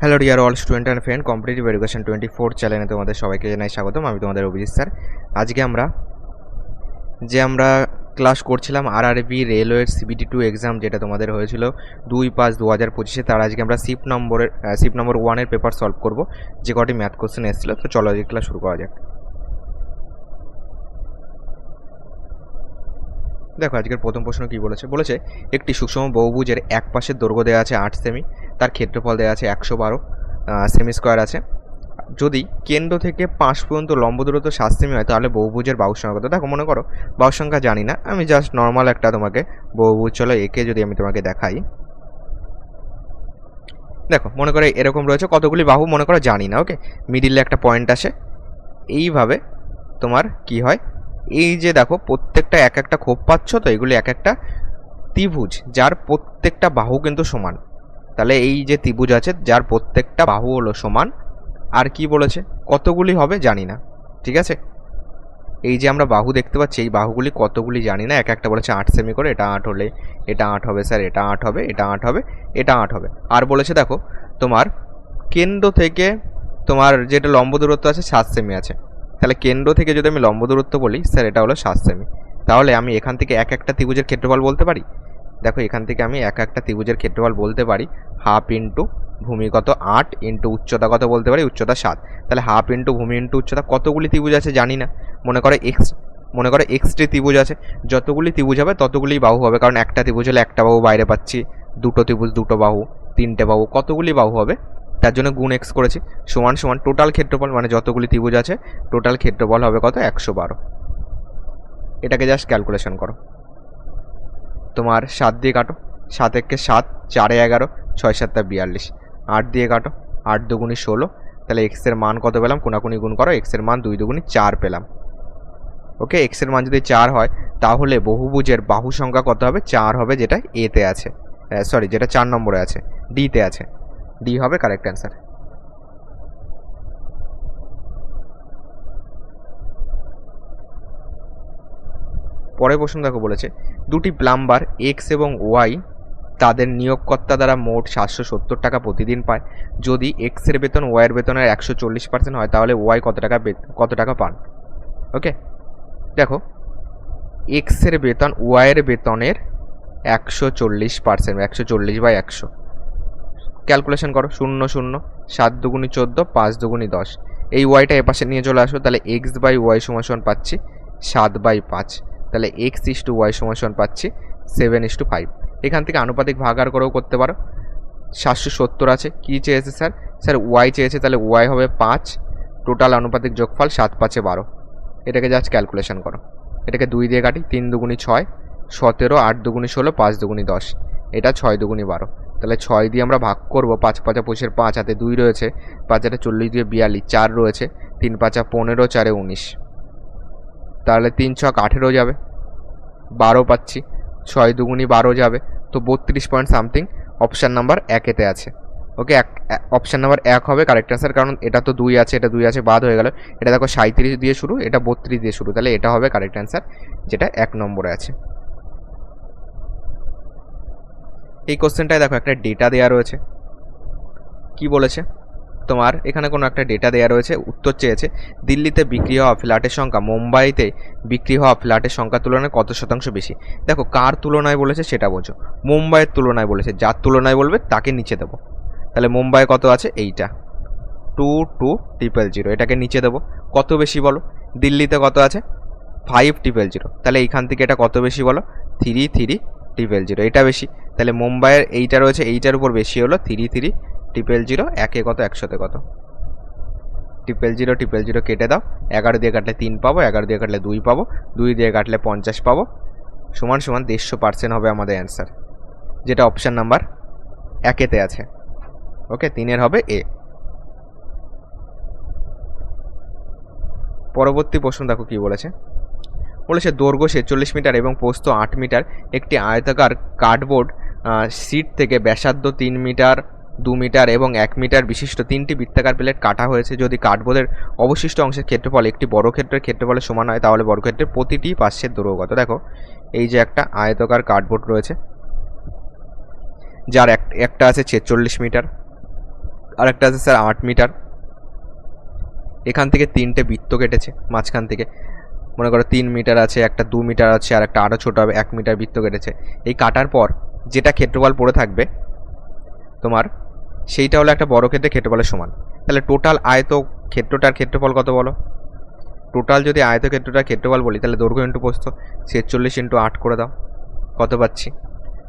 Hello dear all student and friend, competitive education 24 চ্যানেলে তোমাদের সবাইকে জানাই স্বাগতম। আমি তোমাদের অভিজিৎ স্যার। আজকে আমরা ক্লাস করছিলাম আরআরবি রেলওয়ের CBT 2 এক্সাম, যেটা তোমাদের হয়েছিল 2/5/2025-এ। তার আজকে আমরা শিফট নম্বর 1-এর পেপার সলভ করব, যে কটি ম্যাথ কোশ্চেন এসেছিলো। তো চলো আজকে ক্লাস শুরু করা যাক। দেখো আজকের প্রথম প্রশ্ন কি বলেছে একটি সুষম বহুভুজের এক পাশের দৈর্ঘ্য দেওয়া আছে 8 সেমি, তার ক্ষেত্রফল দেওয়া আছে 112 সেমি স্কোয়ার আছে। যদি কেন্দ্র থেকে 5 পর্যন্ত লম্ব দূরত্ব 7 সেমি হয়, তাহলে বহুভুজের বাহুর সংখ্যা কত? দেখো, মনে করো বাহুর সংখ্যা জানি না, আমি জাস্ট নর্মাল একটা তোমাকে বহুভুজ, চলো একে যদি আমি তোমাকে দেখাই। দেখো মনে করো এরকম রয়েছে, কতগুলি বাহু মনে করো জানি না। ওকে, মিডিলে একটা পয়েন্ট আসে, এইভাবে তোমার কি হয়, এই যে দেখো প্রত্যেকটা এক একটা খোপ পাচ্ছ, তো এগুলি এক একটা ত্রিভুজ, যার প্রত্যেকটা বাহু কিন্তু সমান। তাহলে এই যে ত্রিভুজ আছে, যার প্রত্যেকটা বাহু হলো সমান। আর কি বলেছে কতগুলি হবে জানি না, ঠিক আছে। এই যে আমরা বাহু দেখতে পাচ্ছি, এই বাহুগুলি কতগুলি জানি না। এক একটা বলেছে 8 সেমি করে, এটা 8 হলে এটা 8 হবে স্যার, এটা 8 হবে, এটা 8 হবে, এটা 8 হবে। আর বলেছে দেখো তোমার কেন্দ্র থেকে তোমার যেটা লম্ব দূরত্ব আছে 7 সেমি আছে। তাহলে কেন্দ্র থেকে যদি আমি লম্ব দূরত্ব বলি স্যার, এটা হলো 7 সেমি। তাহলে আমি এখান থেকে এক একটা ত্রিভুজের ক্ষেত্রফল বলতে পারি। দেখো এখান থেকে আমি এক একটা ত্রিভুজের ক্ষেত্রফল বলতে পারি হাফ ইন্টু ভূমি কত 8 ইন্টু উচ্চতা কত বলতে পারি, উচ্চতা 7। তাহলে হাফ ইন্টু ভূমি ইন্টু উচ্চতা, কতগুলি ত্রিভুজ আছে জানি না। মনে করে এক্সটি ত্রিভুজ আছে, যতগুলি ত্রিভুজ হবে ততগুলি বাহু হবে, কারণ একটা ত্রিভুজ হলে একটা বাহু বাইরে পাচ্ছি, দুটো ত্রিভুজ দুটো বাহু, তিনটে বাহু, কতগুলি বাহু হবে তার জন্য গুণ এক্স করেছি, সমান সমান টোটাল ক্ষেত্রফল, মানে যতগুলি ত্রিভুজ আছে টোটাল ক্ষেত্রফল হবে কত? 112। এটাকে জাস্ট ক্যালকুলেশন করো। তোমার 7 দিয়ে কাটো, 7 একে 7, 4 11, 6 7 42, 8 দিয়ে কাটো, 8 দুগুণি 16। তাহলে এক্সের মান কত পেলাম? কোনাকুনি গুণ করো, এক্সের মান 2 দুগুণি 4 পেলাম। ওকে, এক্সের মান যদি 4 হয়, তাহলে বহুভুজের বাহু সংখ্যা কত হবে? 4 হবে, যেটা এতে আছে, সরি যেটা 4 নম্বরে আছে, ডিতে আছে। ডি হবে কারেক্ট অ্যান্সার। পরের প্রশ্ন দেখো বলেছে দুটি প্লাম্বার এক্স এবং ওয়াই তাদের নিয়োগকর্তা দ্বারা মোট 770 টাকা প্রতিদিন পায়। যদি এক্স এর বেতন ওয়াই এর বেতনের 140% হয়, তাহলে ওয়াই কত টাকা পান? ওকে, দেখো এক্স এর বেতন ওয়াই এর বেতনের 140%, 140/100। ক্যালকুলেশন করো, 0 0, 7 দুগুণি 14, 5 দুগুণি 10। এই ওয়াইটা এপাশে নিয়ে চলে আসো, তাহলে এক্স বাই ওয়াই সমান পাচ্ছি 7/5। তাহলে এক্স ইস টু ওয়াই সমান পাচ্ছি 7:5। এখান থেকে আনুপাতিক ভাগার করেও করতে পারো। 770 আছে, কি চেয়েছে স্যার? স্যার ওয়াই চেয়েছে, তাহলে ওয়াই হবে 5, টোটাল আনুপাতিক যোগফল 7 5 12। এটাকে জাস্ট ক্যালকুলেশন করো। এটাকে 2 দিয়ে কাটি, 3 দুগুণি 6, 17, 8 দুগুণি 16, 5 দুগুণি 10, এটা 6 দুগুণি 12। তাহলে 6 দিয়ে আমরা ভাগ করব, 5 5 25, 5 হাতে 2 রয়েছে, 5 হাতে 40 দিয়ে 42, 4 রয়েছে, 3 5 15, 4 19। তাহলে 3 6 18 যাবে, 12 পাচ্ছি, 6 দুগুণি 12 যাবে, তো 32 পয়েন্ট সামথিং অপশান নাম্বার 1-এতে আছে। ওকে, অপশান নাম্বার 1 হবে কারেক্ট অ্যান্সার, কারণ এটা তো 2 আছে, এটা 2 আছে, বাদ হয়ে গেল। এটা দেখো 37 দিয়ে শুরু, এটা 32 দিয়ে শুরু, তাহলে এটা হবে কারেক্ট অ্যান্সার, যেটা 1 নম্বরে আছে। এই কোশ্চেনটায় দেখো একটা ডেটা দেওয়া রয়েছে। কি বলেছে তোমার এখানে কোনো একটা ডেটা দেওয়া রয়েছে, উত্তর চেয়েছে দিল্লিতে বিক্রি হওয়া ফ্ল্যাটের সংখ্যা মুম্বাইতে বিক্রি হওয়া ফ্ল্যাটের সংখ্যার তুলনায় কত শতাংশ বেশি। দেখো কার তুলনায় বলেছে সেটা বোঝো। মুম্বাইয়ের তুলনায় বলেছে, যার তুলনায় বলবে তাকে নিচে দেবো। তাহলে মুম্বাই কত আছে? এইটা 22,000, এটাকে নিচে দেবো। কত বেশি বলো? দিল্লিতে কত আছে? 5,000, তাহলে এইখান থেকে এটা কত বেশি বলো? 3,3,000, এটা বেশি। তাহলে মুম্বাইয়ের এইটা রয়েছে, এইটার উপর বেশি হলো 3,3,000। একে কত, 100-তে কত? 0,000 কেটে দাও, 11 দিয়ে কাটলে 3 পাবো, 11 দিয়ে কাটলে 2 পাবো, 2 দিয়ে কাটলে 50 পাবো, সমান সমান 150% হবে আমাদের অ্যান্সার, যেটা অপশান নাম্বার 1-এতে আছে। ওকে, 3-এর হবে এ। পরবর্তী প্রশ্ন দেখো কি বলেছে দৈর্ঘ্য 46 মিটার এবং প্রস্থ 8 মিটার একটি আয়তাকার কার্ডবোর্ড শীট থেকে ব্যাসার্ধ 3 মিটার, 2 মিটার এবং 1 মিটার বিশিষ্ট 3টি বৃত্তাকার প্লেট কাটা হয়েছে। যদি কার্ডবোর্ডের অবশিষ্ট অংশের ক্ষেত্রফল একটি বর্গক্ষেত্রের ক্ষেত্রফলের সমান হয়, তাহলে বর্গক্ষেত্রের প্রতিটি পার্শ্বের দৈর্ঘ্য কত? দেখো এই যে একটা আয়তাকার কার্ডবোর্ড রয়েছে, যার একটা আছে 46 মিটার, আরেকটা আছে স্যার 8 মিটার। এখান থেকে 3টে বৃত্ত কেটেছে মাঝখান থেকে, মনে করো 3 মিটার আছে, একটা 2 মিটার আছে, আর একটা আরও ছোটো হবে 1 মিটার বৃত্ত কেটেছে। এই কাটার পর যেটা ক্ষেত্রফল পড়ে থাকবে তোমার, সেইটা হলো একটা বর্গক্ষেত্রের ক্ষেত্রফলের সমান। তাহলে টোটাল আয়ত ক্ষেত্রটার ক্ষেত্রফল কত বলো? টোটাল যদি আয়তক্ষেত্রটার ক্ষেত্রফল বলি তাহলে দৈর্ঘ্য ইন্টু প্রস্থ 46 ইন্টু 8 করে দাও, কত পাচ্ছি?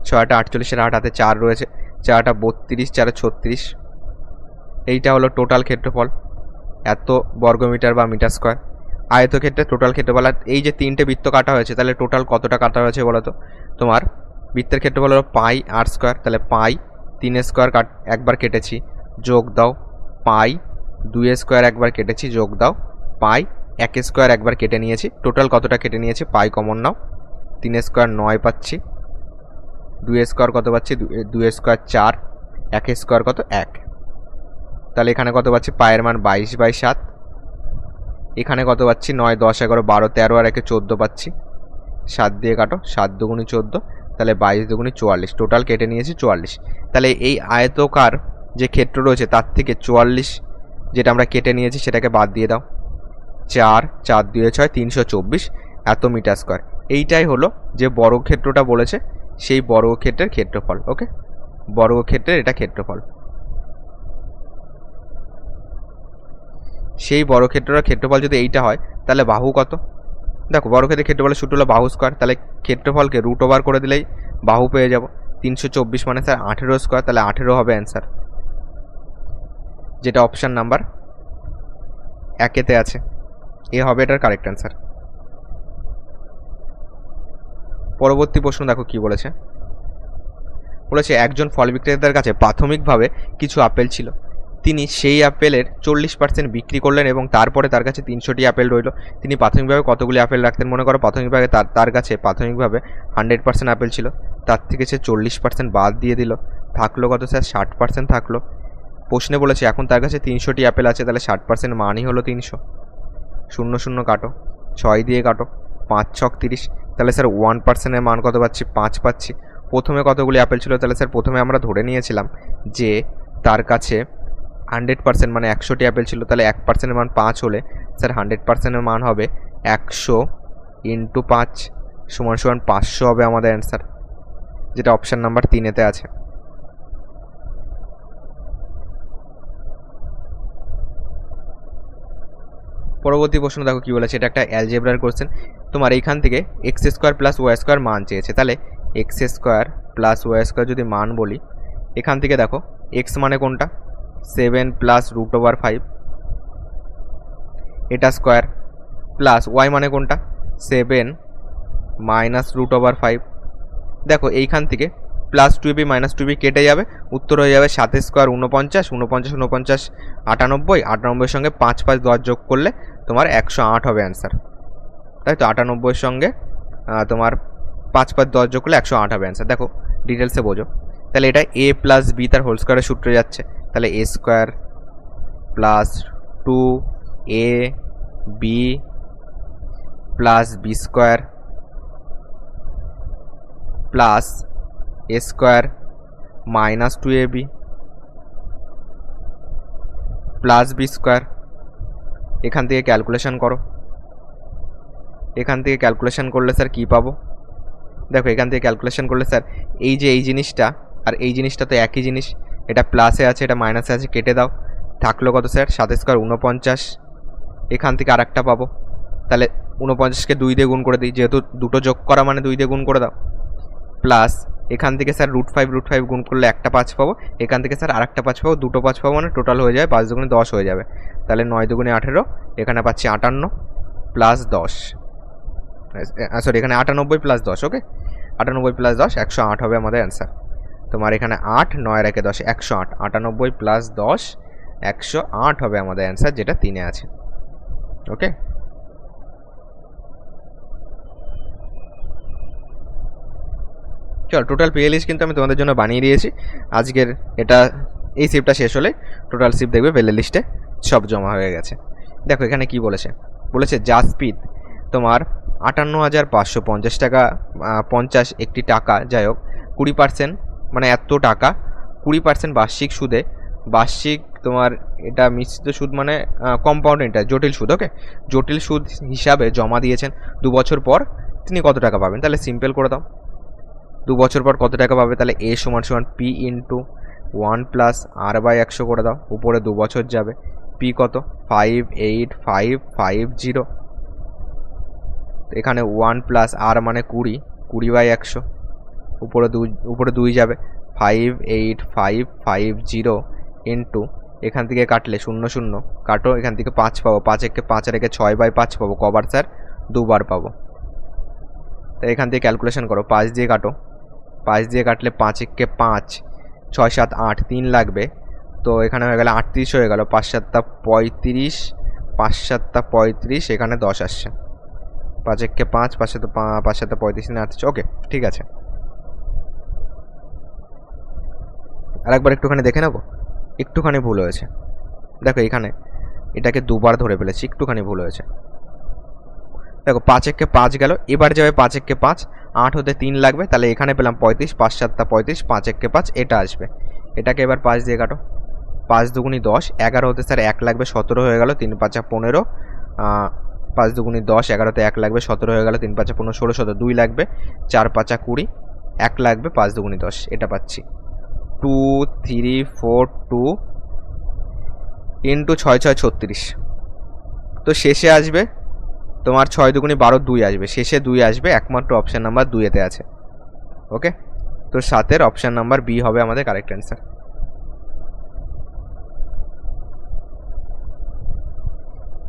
6 48 8 হাতে 4 রয়েছে, 4 32, 4 36। এইটা হলো টোটাল ক্ষেত্রফল, এত বর্গমিটার বা মিটার স্কোয়ার। আয়তক্ষেত্রের টোটাল ক্ষেত্রফল। আর এই যে 3টে বৃত্ত কাটা হয়েছে, তাহলে টোটাল কতটা কাটা হয়েছে বলো তো? তোমার বৃত্তের ক্ষেত্রফল হলো পাই আর স্কোয়ার, তাহলে পাই 3 স্কোয়ার একবার কেটেছি, যোগ দাও পাই 2 স্কোয়ার একবার কেটেছি, যোগ দাও পাই 1 স্কোয়ার একবার কেটে নিয়েছি। টোটাল কতটা কেটে নিয়েছি? পাই কমন নাও, 3 স্কোয়ার 9 পাচ্ছি, 2 স্কোয়ার কত পাচ্ছি? 2 স্কোয়ার 4, 1 স্কোয়ার কত? 1। তাহলে এখানে কত পাচ্ছি? পায়ের মান 22/7। এখানে কত পাচ্ছি? 9 10 11 12 13 আর 1 14 পাচ্ছি। 7 দিয়ে কাটো, 7 দুগুণে 14, তাহলে 22 দুগুণে 44। টোটাল কেটে নিয়েছি 44। তাহলে এই আয়তকার যে ক্ষেত্র রয়েছে তার থেকে 44 যেটা আমরা কেটে নিয়েছি সেটাকে বাদ দিয়ে দাও। 4 4 2 6 324 এত মিটার স্কোয়ার। এইটাই হলো যে বর্গক্ষেত্রটা বলেছে, সেই বর্গক্ষেত্রের ক্ষেত্রফল। ওকে, বর্গক্ষেত্রের এটা ক্ষেত্রফল। সেই বর্গক্ষেত্রের ক্ষেত্রফল যদি এইটা হয় তাহলে বাহু কত? দেখো বর্গক্ষেত্রের ক্ষেত্রফলের সূত্র হলো বাহু স্কোয়ার, তাহলে ক্ষেত্রফলকে রুট ওভার করে দিলেই বাহু পেয়ে যাব। 324 মানে স্যার 18 স্কোয়ার, তাহলে 18 হবে অ্যান্সার, যেটা অপশান নাম্বার 1-এতে আছে। এ হবে এটার কারেক্ট অ্যান্সার। পরবর্তী প্রশ্ন দেখো কি বলেছে। বলেছে একজন ফল বিক্রেতার কাছে প্রাথমিকভাবে কিছু আপেল ছিল, তিনি সেই আপেলের 40% বিক্রি করলেন এবং তারপরে তার কাছে 300টি আপেল রইল। তিনি প্রাথমিকভাবে কতগুলি আপেল রাখতেন? মনে করো প্রাথমিকভাবে তার কাছে প্রাথমিকভাবে 100% আপেল ছিল, তার থেকে সে 40% বাদ দিয়ে দিল, থাকলো কত স্যার? 60% থাকলো। প্রশ্নে বলেছে এখন তার কাছে 300টি আপেল আছে, তাহলে 60% মানই হলো 300। 0 0 কাটো, 6 দিয়ে কাটো, 5 6 30, তাহলে স্যার 1%-এর মান কত পাচ্ছি? 5 পাচ্ছি। প্রথমে কতগুলি আপেল ছিল? তাহলে স্যার প্রথমে আমরা ধরে নিয়েছিলাম যে তার কাছে 100% মানে 100টি আপেল ছিল, তাহলে 1%-এর মান 5 হলে স্যার 100%-এর মান হবে 100 ইন্টু 5 সমান 500 হবে আমাদের অ্যান্সার, যেটা অপশান নাম্বার 3-এতে আছে। পরবর্তী প্রশ্ন দেখো কি বলেছে, এটা একটা অ্যালজেব্রার কোশ্চেন। তোমার এইখান থেকে x square plus y square মান চেয়েছে, তাহলে x square plus y square যদি মান বলি, এখান থেকে দেখো এক্স মানে কোনটা? 7 প্লাস √5, এটা স্কোয়ার, প্লাস ওয়াই মানে কোনটা? 7 মাইনাস √5। দেখো এইখান থেকে প্লাস 2b মাইনাস 2b কেটে যাবে, উত্তর হয়ে যাবে 7 স্কোয়ার 49, 49 49 98, 98-এর সঙ্গে 5 5 10 যোগ করলে তোমার 108 হবে অ্যান্সার, তাই তো? 98-এর সঙ্গে তোমার 5 5 10 যোগ করলে 108 হবে অ্যান্সার। দেখো ডিটেলসে বোঝো। তাহলে এটা a প্লাস বি তার হোল স্কোয়ারের সূত্রে যাচ্ছে, তাহলে a square plus 2ab plus b square plus a square minus 2ab plus b square. এখান থেকে ক্যালকুলেশন করো, এখান থেকে ক্যালকুলেশন করলে স্যার কী পাবো? দেখো এখান থেকে ক্যালকুলেশন করলে স্যার এই যে এই জিনিসটা আর এই জিনিসটা তো একই জিনিস, এটা প্লাসে আছে এটা মাইনাসে আছে, কেটে দাও, থাকলো কত স্যার? 7 স্কোয়ার 49। এখান থেকে আর একটা পাবো, তাহলে 49কে 2 দিয়ে গুণ করে দিই, যেহেতু দুটো যোগ করা মানে 2 দিয়ে গুণ করে দাও, প্লাস এখান থেকে স্যার √5 গুণ করলে একটা 5 পাবো, এখান থেকে স্যার আরেকটা 5 পাবো, দুটো 5 পাবো, মানে টোটাল হয়ে যাবে 5 দুগুণে 10 হয়ে যাবে, তাহলে 9 দুগুণে 18, এখানে পাচ্ছি 58 প্লাস 10, সরি এখানে 98 প্লাস 10। ওকে, 98 প্লাস 10 108 হবে আমাদের অ্যান্সার। তোমার এখানে 8 9 রেখে 10 108, 98 প্লাস 10 108 হবে আমাদের অ্যান্সার, যেটা 3-এ আছে। ওকে, চল টোটাল প্লে লিস্ট কিন্তু আমি তোমাদের জন্য বানিয়ে দিয়েছি। আজকের এটা এই শিফটটা শেষ হলে টোটাল শিফট দেখবে প্লে লিস্টে সব জমা হয়ে গেছে। দেখো এখানে কি বলেছে, বলেছে জাসপ্রীত তোমার 58,550 টাকা 50 একটি টাকা, যাই হোক 20% মানে এত টাকা 20% বার্ষিক সুদে বার্ষিক তোমার এটা মিশ্রিত সুদ মানে কম্পাউন্ড ইন্টারেস্ট, জটিল সুদ। ওকে, জটিল সুদ হিসাবে জমা দিয়েছেন 2 বছর পর তিনি কত টাকা পাবেন? তাহলে সিম্পল করে দাও, 2 বছর পর কত টাকা পাবে? তাহলে a সমান সমান p ইন্টু 1 প্লাস r/100 করে দাও, উপরে 2 বছর যাবে, p কত? 58550। এখানে 1 প্লাস r মানে 20, 20/100, উপরে 2 যাবে, 58550 ইন্টু, এখান থেকে কাটলে 0 0 কাটো, এখান থেকে 5 পাবো, 5 একে 5 রেখে 6/5 পাবো, কবার স্যার? 2 বার পাবো। তাই এখান থেকে ক্যালকুলেশন করো, 5 দিয়ে কাটো, 5 দিয়ে কাটলে 5 একে 5, 6 7 8, 3 লাগবে, তো এখানে হয়ে গেল 38 হয়ে গেল, 5 7 35, 5 7 35, এখানে 10 আসছে, 5 একে 5, 5 7 35 না 38। ওকে, ঠিক আছে। আরেকবার একটুখানি দেখে নেবো, একটুখানি ভুল হয়েছে, দেখো এখানে এটাকে 2 বার ধরে ফেলেছি, একটুখানি ভুল হয়েছে। দেখো 5 একে 5 গেল, এবার যাবে 5 একে 5, 8 হতে 3 লাগবে, তাহলে এখানে পেলাম 35, 5 7 35, 5 একে 5, এটা আসবে। এটাকে এবার 5 দিয়ে কাটো, 5 দুগুনি 10, 11 হতে স্যার 1 লাগবে, 17 হয়ে গেল, 3 5 15, 5 দুগুনি 10, 11তে 1 লাগবে, 17 হয়ে গেল, 3 5 15, 16 17, 2 লাগবে, 4 5 20, 1 লাগবে, 5 দুগুনি 10, এটা পাচ্ছি 2 3 4 2 ইন্টু 6 6 36। তো শেষে আসবে তোমার 6 দুগুনি 12, 2 আসবে, শেষে 2 আসবে, একমাত্র অপশান নাম্বার 2 এতে আছে। ওকে, তো 7-এর অপশান নাম্বার বি হবে আমাদের কারেক্ট অ্যান্সার।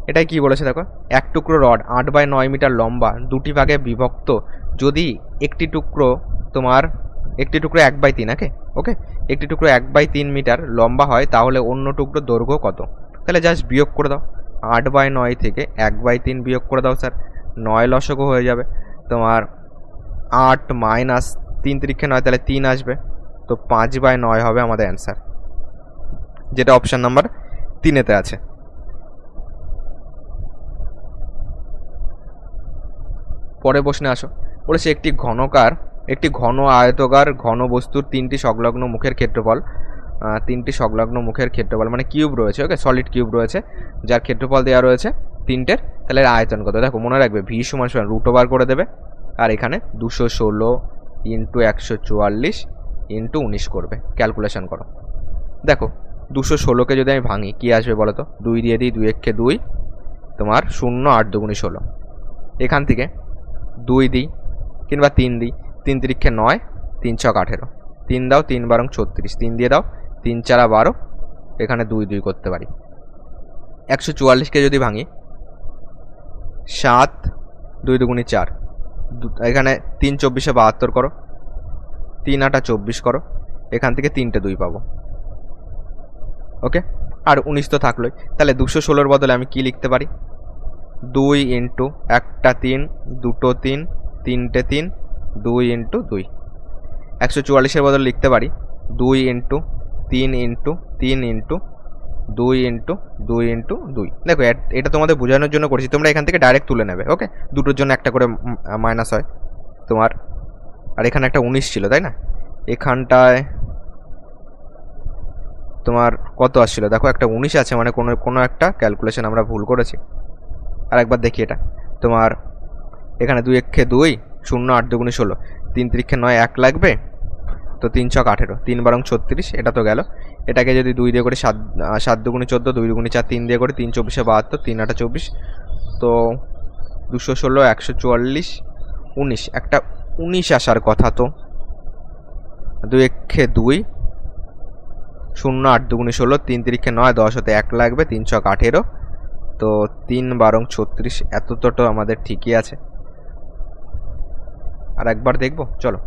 এটাই কি বলেছে দেখো, এক টুকরো রড 8/9 মিটার লম্বা, দুটি ভাগে বিভক্ত, যদি একটি টুকরো 1/3, ওকে, একটি টুকরো 1/3 মিটার লম্বা হয়, তাহলে অন্য টুকরো দৈর্ঘ্য কত? তাহলে জাস্ট বিয়োগ করে দাও, 8/9 থেকে 1/3 বিয়োগ করে দাও স্যার, 9 লসগু হয়ে যাবে তোমার, 8 মাইনাস 3 3 9, তাহলে 3 আসবে, তো 5/9 হবে আমাদের অ্যান্সার, যেটা অপশান নাম্বার 3-এতে আছে। পরে প্রশ্নে আসো, বলেছে একটি ঘন আয়তকার ঘন বস্তুর 3টি সংলগ্ন মুখের ক্ষেত্রফল, 3টি সংলগ্ন মুখের ক্ষেত্রফল মানে কিউব রয়েছে, ওকে, সলিড কিউব রয়েছে, যার ক্ষেত্রফল দেওয়া রয়েছে 3টের, তাহলে আয়তন কত? দেখো মনে রাখবে, ভি সমান সমান রুট ওভার করে দেবে, আর এখানে 216 ইন্টু 144 ইন্টু 19 করবে, ক্যালকুলেশন করো। দেখো 216কে যদি আমি ভাঙি কি আসবে বলো তো, 2 দিয়ে দিই, 2 একে 2, তোমার 0 8 দুগুনি 16, এখান থেকে 2 দিই কিংবা 3 দিই, 3 3 9, 3 6 18, 3 দাও, 3 12 36, 3 দিয়ে দাও, 3 4 12, এখানে 2 2 করতে পারি। 144কে যদি ভাঙি, 7 2 দুগুনি 4, এখানে 3 24 72 করো, 3 8 24 করো, এখান থেকে 3টে 2 পাবো। ওকে, আর 19 তো থাকলোই, তাহলে 216-এর বদলে আমি কি লিখতে পারি? 2 ইন্টু 1টা 3, 2টো 3, 3টে 3, 2 ইন্টু 2। 144-এর বদলে লিখতে পারি 2 into 3 into 3 into 2 into 2 into 2। দেখো এটা তোমাদের বোঝানোর জন্য করেছি, তোমরা এখান থেকে ডাইরেক্ট তুলে নেবে। ওকে, দুটোর জন্য একটা করে মাইনাস হয় তোমার, আর এখানে একটা 19 ছিল তাই না, এখানটায় তোমার কত আসছিল দেখো, একটা 19 আছে, মানে কোনো একটা ক্যালকুলেশন আমরা ভুল করেছি। আর একবার দেখি, এটা তোমার এখানে 2 একে 2, 0 8 দুগুনি 16, 3 3 9, 1 লাগবে, তো 3 6 18, 3 12 36, এটা তো গেল। এটাকে যদি 2 দিয়ে করে 7 দুগুনি 14, 2 দুগুনি 4, 3 দিয়ে করে 3 24 72, 3 8 24, তো 216 144 19, একটা 19 আসার কথা, তো 2 একে 2, 0 8 দুগুনি 16, 3 3 9, 10 হতে 1 লাগবে, 3 6 18, তো 3 12 36, এত তো আমাদের ঠিকই আছে। আর একবার দেখবো চলো,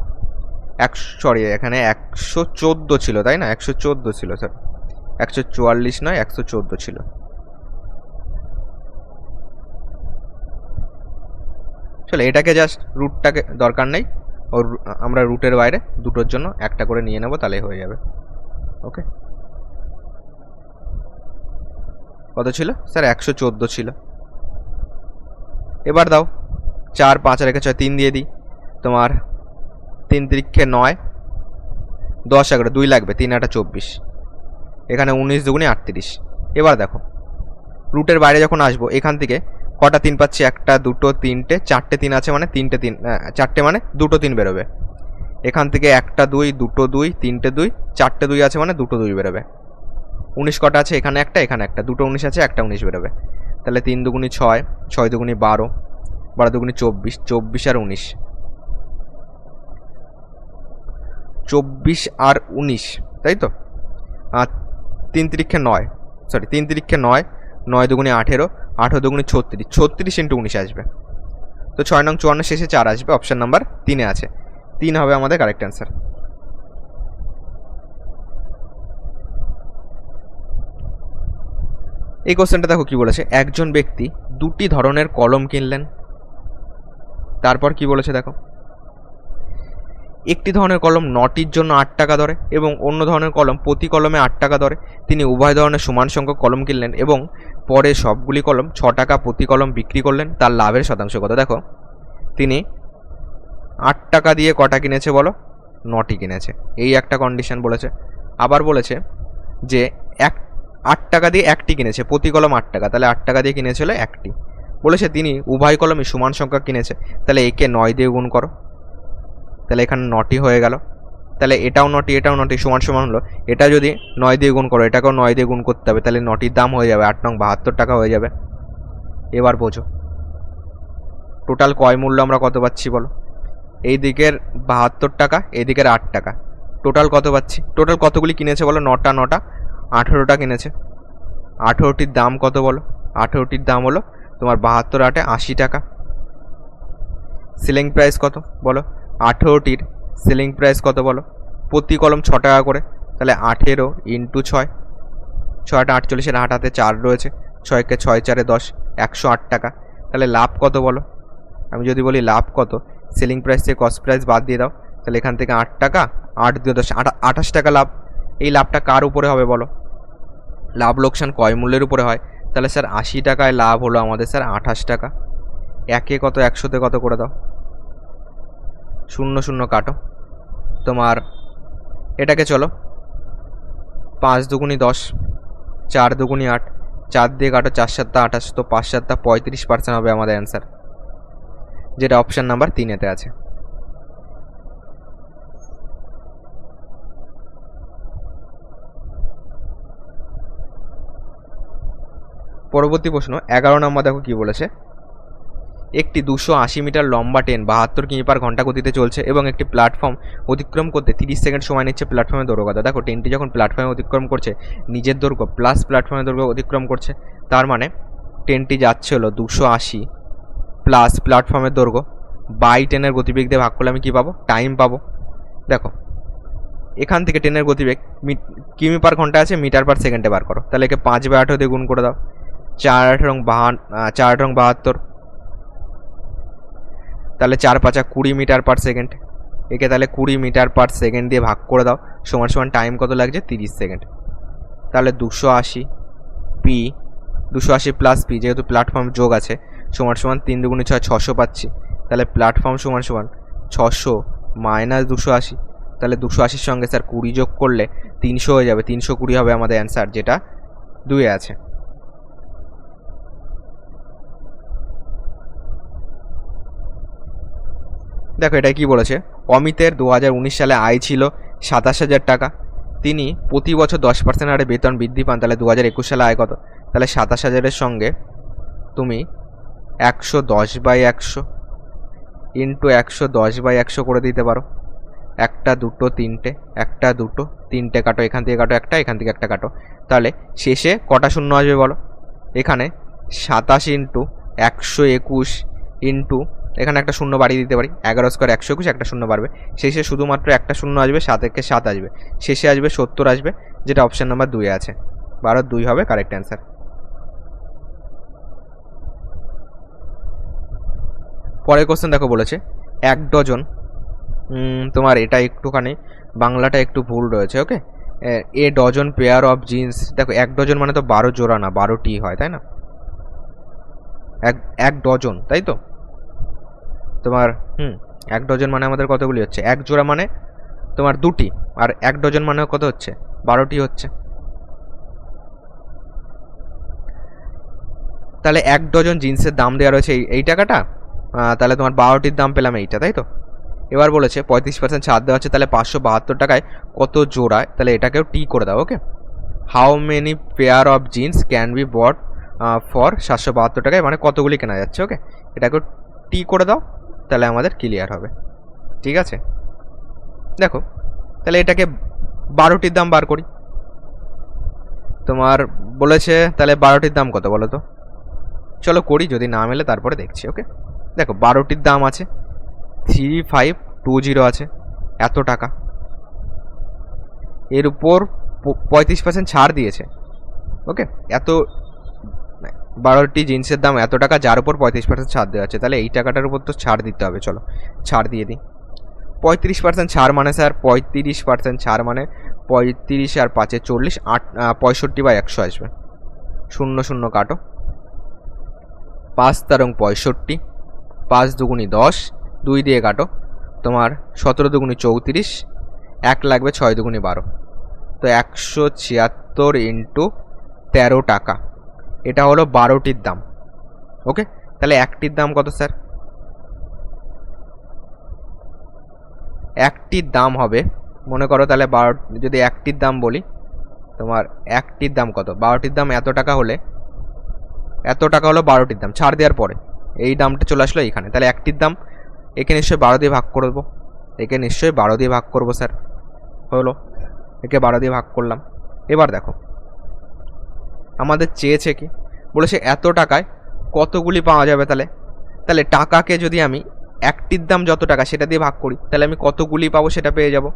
সরি এখানে 114 ছিল তাই না, 114 ছিল স্যার, 144 নয় 114 ছিল। চলো এটাকে জাস্ট রুটটাকে দরকার নেই, ওর আমরা রুটের বাইরে দুটোর জন্য একটা করে নিয়ে নেবো, তাহলেই হয়ে যাবে। ওকে, কত ছিল স্যার? 114 ছিল। এবার দাও 4 5 রেখে 6, 3 দিয়ে দিই, তোমার 3 3 9, 10 11, 2 লাগবে, 3 8 24, এখানে 19 দুগুণে 38। এবার দেখো রুটের বাইরে যখন আসবো এখান থেকে কটা 3 পাচ্ছি, 1 2 3টে, 4টে 3 আছে মানে 3টে 3, 4টে মানে 2টো 3 বেরোবে। এখান থেকে 1 2 2 2 3টে 2, 4টে 2 আছে মানে 2টো 2 বেরোবে। 19 কটা আছে, এখানে একটা এখানে একটা, 2টো 19 আছে, একটা 19 বেরোবে। তাহলে 3 দুগুণি 6, 6 দুগুণি 12, 12 দুগুণি 24, 24 আর 19, 24 আর 19, তাই তো। আর 3 তিরিক্ষে 9, সরি 3 তিরিক্ষে 9, 9 দুগুণি 18, 18 দুগুণি 36, 36 ইন্টু 19 আসবে। তো 6 নং 54 শেষে 4 আসবে, অপশান নাম্বার 3-এ আছে। 3 হবে আমাদের কারেক্ট অ্যান্সার। এই কোশ্চেনটা দেখো কি বলেছে, একজন ব্যক্তি 2টি ধরনের কলম কিনলেন। তারপর কি বলেছে দেখো, একটি ধরনের কলম 9টির জন্য 8 টাকা দরে এবং অন্য ধরনের কলম প্রতি কলমে 8 টাকা দরে। তিনি উভয় ধরনের সমান সংখ্যক কলম কিনলেন এবং পরে সবগুলি কলম 6 টাকা প্রতি কলম বিক্রি করলেন। তার লাভের শতাংশ কত? দেখো তিনি 8 টাকা দিয়ে কটা কিনেছে বলো? 9টি কিনেছে, এই একটা কন্ডিশন বলেছে। আবার বলেছে যে 8 টাকা দিয়ে 1টি কিনেছে, প্রতি কলম 8 টাকা, তাহলে 8 টাকা দিয়ে কিনেছিল 1টি। বলেছে তিনি উভয় কলমই সমান সংখ্যক কিনেছে, তাহলে একে 9 দিয়ে গুণ করো, তাহলে এখানে 9টি হয়ে গেল। তাহলে এটাও 9টি এটাও 9টি সমান সমান হলো। এটা যদি 9 দিয়ে গুণ করো, এটাকেও 9 দিয়ে গুণ করতে হবে, তাহলে 9টির দাম হয়ে যাবে 8 নং 72 টাকা হয়ে যাবে। এবার বোঝো টোটাল ক্রয় মূল্য আমরা কত পাচ্ছি বলো? এই দিকের 72 টাকা, এদিকের 8 টাকা, টোটাল কত পাচ্ছি? টোটাল কতগুলি কিনেছে বলো? 9টা 18টা কিনেছে। 18টির দাম কত বলো? 18টির দাম হলো তোমার 72 8 80 টাকা। সেলিং প্রাইস কত বলো? 18টির সেলিং প্রাইস কত বলো? প্রতি কলম 6 টাকা করে, তাহলে 18 ইন্টু 6, 6টা 48, 8 হাতে 4 রয়েছে, 6কে 6 4 10, 108 টাকা। তাহলে লাভ কত বলো? আমি যদি বলি লাভ কত, সেলিং প্রাইস থেকে কস্ট প্রাইস বাদ দিয়ে দাও, তাহলে এখান থেকে 8 টাকা, 8 দিয়ে 10, 28 টাকা লাভ। এই লাভটা কার উপরে হবে বলো? লাভ লোকসান ক্রয় মূল্যের উপরে হয়। তাহলে স্যার 80 টাকায় লাভ হলো আমাদের স্যার 28 টাকা। একে কত, 100তে কত করে দাও, 0 0 কাটো। তোমার এটাকে চলো 5 দুগুণি 10, 4 দুগুণি 8, 4 দিয়ে কাটো, 4 7 28, তো 5 7 35% হবে আমাদের অ্যান্সার, যেটা অপশান নাম্বার 3-এতে আছে। পরবর্তী প্রশ্ন 11 নম্বর দেখো কি বলেছে, একটি 280 মিটার লম্বা ট্রেন 72 কিমি পার ঘন্টা গতিতে চলছে এবং একটি প্ল্যাটফর্ম অতিক্রম করতে 30 সেকেন্ড সময় নিচ্ছে। প্ল্যাটফর্মের দৈর্ঘ্য কত? দেখো ট্রেনটি যখন প্ল্যাটফর্মে অতিক্রম করছে, নিজের দৈর্ঘ্য প্লাস প্ল্যাটফর্মের দৈর্ঘ্য অতিক্রম করছে, তার মানে ট্রেনটি যাচ্ছে হলো 280 প্লাস প্ল্যাটফর্মের দৈর্ঘ্য বাই ট্রেনের গতিবেগ দিয়ে ভাগ করলে আমি কী পাবো? টাইম পাবো। দেখো এখান থেকে ট্রেনের গতিবেগ কিমি পার ঘন্টা আছে, মিটার পার সেকেন্ডে বার করো, তাহলে একে 5/8 দিয়ে গুণ করে দাও, 4 8 72, তাহলে 4 5 20 মিটার পার সেকেন্ড। একে তাহলে 20 মিটার পার সেকেন্ড দিয়ে ভাগ করে দাও, সমান সমান টাইম কত লাগছে? 30 সেকেন্ড। তাহলে 280 পি, 280 প্লাস পি, যেহেতু প্ল্যাটফর্ম যোগ আছে, সমান সমান 3 দুগুণি 6, 600 পাচ্ছি। তাহলে প্ল্যাটফর্ম সমান সমান 600 মাইনাস 280, তাহলে 280-র সঙ্গে স্যার 20 যোগ করলে 300 হয়ে যাবে, 320 হবে আমাদের অ্যান্সার, যেটা 2-এ আছে। দেখো এটা কি বলেছে, অমিতের 2019 সালে আয় ছিল 27,000 টাকা। তিনি প্রতি বছর 10% হারে বেতন বৃদ্ধি পান। তাহলে 2021 সালে আয় কত? তাহলে 27,000-এর সঙ্গে তুমি 110/100 ইন্টু 110/100 করে দিতে পারো। 1 2 3, 1 2 3 কাটো, এখান থেকে কাটো একটা, এখান থেকে একটা কাটো, তাহলে শেষে কটা শূন্য আসবে বলো? এখানে 27 ইন্টু 121 ইন্টু এখানে একটা শূন্য বাড়িয়ে দিতে পারি, 11 স্কোয়ার 121, একটা শূন্য বাড়বে, শেষে শুধুমাত্র একটা শূন্য আসবে, 7 একে 7 আসবে, শেষে আসবে 70 আসবে, যেটা অপশান নাম্বার 2-এ আছে। 12-2 হবে কারেক্ট অ্যান্সার। পরের কোশ্চেন দেখো বলেছে 1 ডজন, তোমার এটা একটুখানি বাংলাটা একটু ভুল রয়েছে, okay. A dozen pair of jeans, দেখো 1 ডজন মানে তো 12 জোড়া না, 12টি হয়, তাই না? 1 ডজন, তাই তো তোমার 1 ডজন মানে আমাদের কতগুলি হচ্ছে? 1 জোড়া মানে তোমার 2টি, আর 1 ডজন মানে কত হচ্ছে? 12টি হচ্ছে। তাহলে 1 ডজন জিন্সের দাম দেওয়া রয়েছে এই টাকাটা, তাহলে তোমার 12টির দাম পেলাম এইটা, তাই তো। এবার বলেছে 35% ছাড় দেওয়া হচ্ছে, তাহলে 572 টাকায় কত জোড়ায়, তাহলে এটাকেও টি করে দাও। Okay, how many pair of jeans can be bought for 772 টাকায়, মানে কতগুলি কেনা যাচ্ছে। ওকে, এটাকেও টি করে দাও, তাহলে আমাদের ক্লিয়ার হবে। ঠিক আছে, দেখো তাহলে এটাকে 12টির দাম বার করি। তোমার বলেছে তাহলে 12টির দাম কত বলো তো, চলো করি, যদি না মেলে তারপরে দেখছি। ওকে, দেখো 12টির দাম আছে 3520 আছে, এত টাকা। এর উপর 35% ছাড় দিয়েছে। ওকে, এত 12টি জিন্সের দাম এত টাকা, যার উপর 35% ছাড় দেওয়া আছে, তাহলে এই টাকাটার উপর তো ছাড় দিতে হবে। চলো ছাড় দিয়ে দিই। 35% ছাড় মানে স্যার 35% ছাড় মানে 35 আর 5 40, 65/100 আসবে। 0 0 কাটো, 5 তারং 65, 5 দুগুণি 10, 2 দিয়ে কাটো, তোমার 17 দুগুণি 34, 1 লাগবে 6 দুগুণি 12, তো 176 ইন্টু 13 টাকা, এটা হলো 12টির দাম। ওকে, তাহলে একটির দাম কত স্যার, একটির দাম হবে মনে করো, তাহলে 12, যদি একটির দাম বলি, তোমার একটির দাম কত, 12টির দাম এত টাকা হলে, এত টাকা হলো 12টির দাম ছাড় দেওয়ার পরে, এই দামটা চলে আসলো এইখানে, তাহলে একটির দাম একে নিশ্চয়ই 12 দিয়ে ভাগ করবো, একে নিশ্চয়ই 12 দিয়ে ভাগ করবো স্যার, হলো, একে 12 দিয়ে ভাগ করলাম। এবার দেখো আমাদের চেয়েছে কি, বলেছে এত টাকায় কতগুলি পাওয়া যাবে, তাহলে তাহলে টাকাকে যদি আমি একটির দাম যত টাকা সেটা দিয়ে ভাগ করি, তাহলে আমি কতগুলি পাবো সেটা পেয়ে যাব।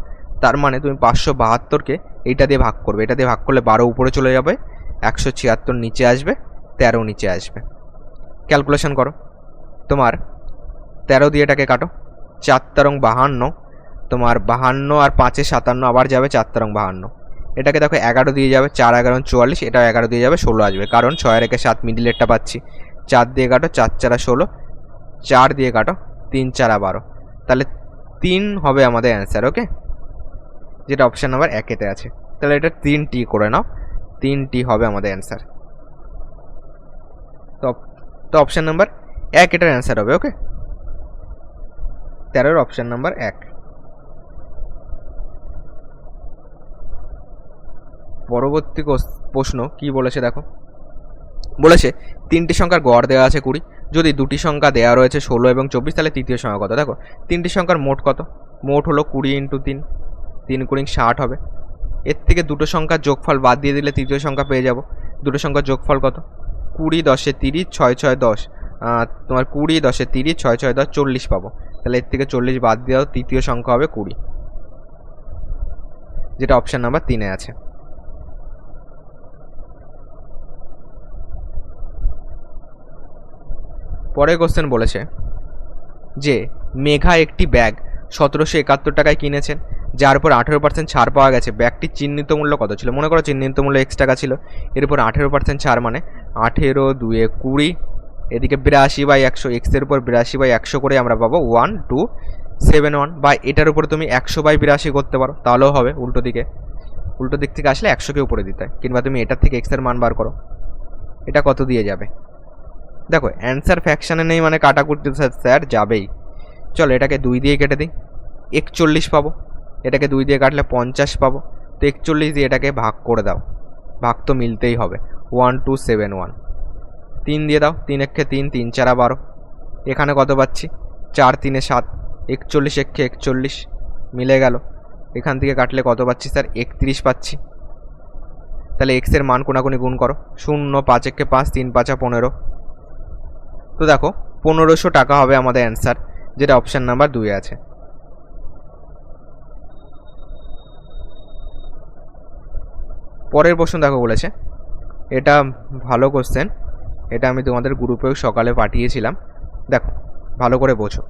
তার মানে তুমি 572কে এইটা দিয়ে ভাগ করবে, এটা দিয়ে ভাগ করলে 12 উপরে চলে যাবে, 176 নিচে আসবে, 13 নিচে আসবে। ক্যালকুলেশন করো, তোমার 13 দিয়ে এটাকে কাটো, 4 তারং 52, তোমার 52 আর 5 57, আবার যাবে 4 তারং 52, এটাকে দেখো 11 দিয়ে যাবে, 4 11 44, এটা 11 দিয়ে যাবে, 16 আসবে, কারণ 6 রেখে 7 মিডিলেরটা পাচ্ছি। 4 দিয়ে কাটো, 4 4 16, 4 দিয়ে কাটো, 3 4 12, তাহলে 3 হবে আমাদের অ্যান্সার। ওকে, যেটা অপশান নাম্বার 1-এতে আছে, তাহলে এটা 3টি করে নাও, 3টি হবে আমাদের অ্যান্সার। তো অপশান নাম্বার 1 এটার অ্যান্সার হবে। ওকে, 13-এর অপশান নাম্বার 1। পরবর্তী প্রশ্ন কি বলেছে দেখো, বলেছে 3টি সংখ্যার গড় দেওয়া আছে 20, যদি 2টি সংখ্যা দেওয়া রয়েছে 16 এবং 24, তাহলে তৃতীয় সংখ্যা কত। দেখো 3টি সংখ্যার মোট কত, মোট হলো 20 × 3, 3 × 60 হবে। এর থেকে দুটো সংখ্যার যোগফল বাদ দিয়ে দিলে তৃতীয় সংখ্যা পেয়ে যাব। দুটো সংখ্যার যোগফল কত, 20 10 30, 6 6 10, তোমার 20 10 30, 6 6 10 40 পাবো, তাহলে এর থেকে 40 বাদ দিয়ে দাও, তৃতীয় সংখ্যা হবে 20, যেটা অপশান নাম্বার 3-এ আছে। পরের কোশ্চেন বলেছে যে মেঘা একটি ব্যাগ 1771 টাকায় কিনেছেন, যার উপর 18% ছাড় পাওয়া গেছে। ব্যাগটির চিহ্নিত মূল্য কত ছিল, মনে করো চিহ্নিত মূল্য x টাকা ছিল, এর উপর 18% ছাড় মানে 18 2 20, এদিকে 82/100, x এর উপর 82/100 করে আমরা পাবো 1271, বা এটার উপরে তুমি 100/82 করতে পারো, তাহলেও হবে। উল্টো দিক থেকে আসলে 100কে উপরে দিতে হয়, কিংবা তুমি এটার থেকে x এর মান বার করো, এটা কত দিয়ে যাবে। দেখো অ্যান্সার ফ্যাকশানে নেই মানে কাটাকুটি স্যার যাবেই। চলো এটাকে 2 দিয়ে কেটে দিই, 41 পাবো, এটাকে 2 দিয়ে কাটলে 50 পাবো, তো 41 দিয়ে এটাকে ভাগ করে দাও, ভাগ তো মিলতেই হবে, 1271। 3 দিয়ে দাও, 3 একে 3, 3 4 12, এখানে কত পাচ্ছি 4 3 7, 41 একে 41 মিলে গেল। এখান থেকে কাটলে কত পাচ্ছি স্যার 31 পাচ্ছি। তাহলে x এর মান কোনাকুনি গুণ করো, 0 5 একে 5, 3 5 15, তো দেখো 1500 টাকা হবে আমাদের অ্যান্সার, যেটা অপশান নাম্বার 2-এ আছে। পরের প্রশ্ন দেখো বলেছে, এটা ভালো কোশ্চেন, এটা আমি তোমাদের গ্রুপেও সকালে পাঠিয়েছিলাম, দেখো ভালো করে বোঝো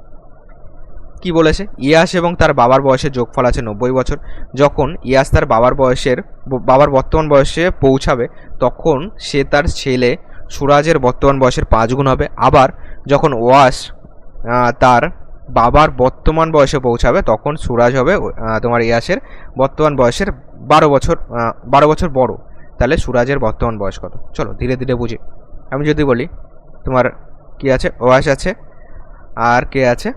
কি বলেছে। ইয়াস এবং তার বাবার বয়সের যোগফল আছে 90 বছর। যখন ইয়াস তার বাবার বর্তমান বয়সে পৌঁছাবে, তখন সে তার ছেলে সুরাজের বর্তমান বয়সের 5 গুণ হবে। আবার যখন ওয়াস তার বাবার বর্তমান বয়সে পৌঁছাবে, তখন সুরাজ হবে তোমার ইয়াসের বর্তমান বয়সের 12 বছর বড়। তাহলে সুরাজের বর্তমান বয়স কত, চলো ধীরে ধীরে বুঝি। আমি যদি বলি তোমার কি আছে, ওয়াস আছে, আর কে আছে,